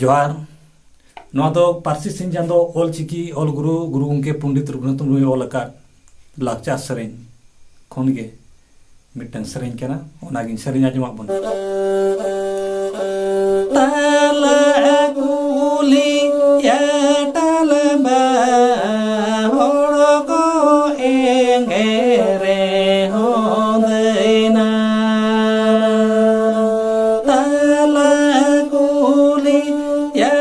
जोहार नवा दो पारसी सिंह चांदो ऑल चिकी ऑल गुरु गुरु उनके पंडित रघुनाथ मुर्मू ऑल लाक्चार सेरेñ खन गे मिटन सेरेñ केना ओनागिन सेरेñ आजमाक बन ताला कुली या तालबा होड़ को एंगेरे होदैना ताला कुली या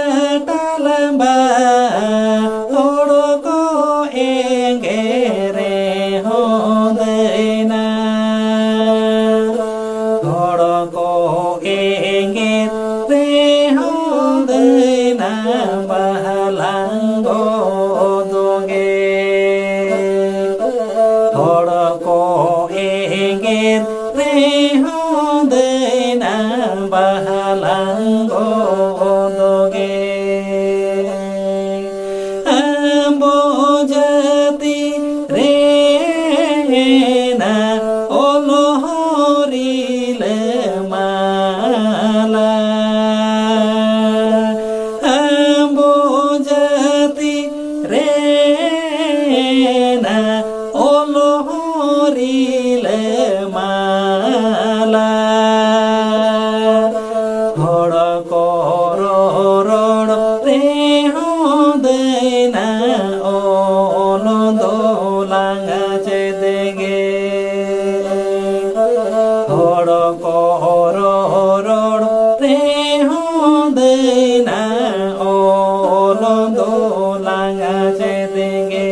तालबा होड़ को एंगेरे होदैना होड़ को एंगेरे होदैना बहलांगो दोगे होड़ को एंगेरे होदैना बहलांगो दोगे आंबो जाति रेना ओलोहरिले माला आंबो जाति रेना ओलोहरिले माला होड़ को रोड़ रे होदैना ओलो दोलांगा चेदेगे होड़ को रोड़ रे होदैना ओलो दोलांगा चेदेगे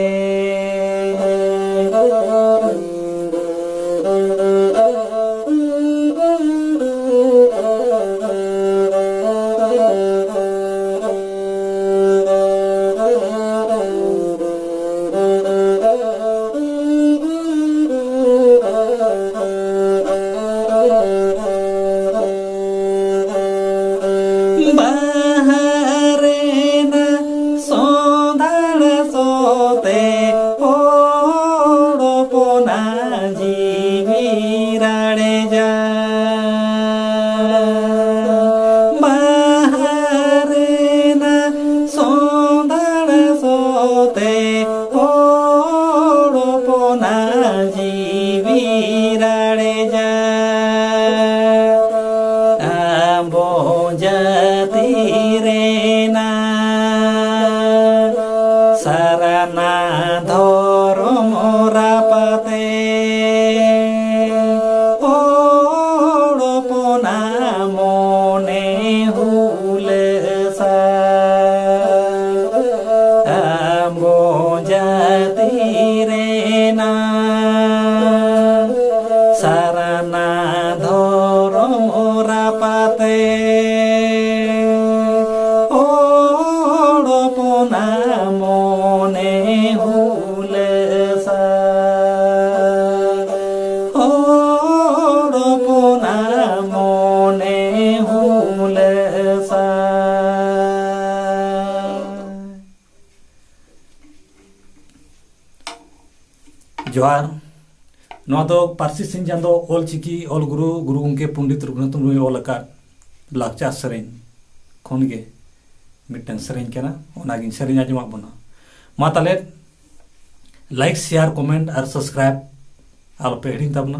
बाहरेना सोधाड़ सोते ओड़ो पोना जीवी राड़े जा बाहरेना सोधाड़ सोते ओड़ो पोना जीवी राड़े जा आंबो जाति रेना साराना धर्म रापाते ओड़पना मने हुलसा आंबो जाति रेना साराना धर्म रापाते ओड़पना मने हुलसा ओड़पना मने हुलसा जोहार नवा दो पारसी सिंह चांदो ऑल चिकी ऑल गुरु गुरु उनके पंडित रघुनाथ मुर्मू ऑल लाक्चार सेरेñ खन गे मिटन सेरेñ केना ओनागिन सेरेñ आजमाक बना मा ताले लाइक शेयर कमेंट और सब्सक्राइब आलपे हिड़िंग ताबना।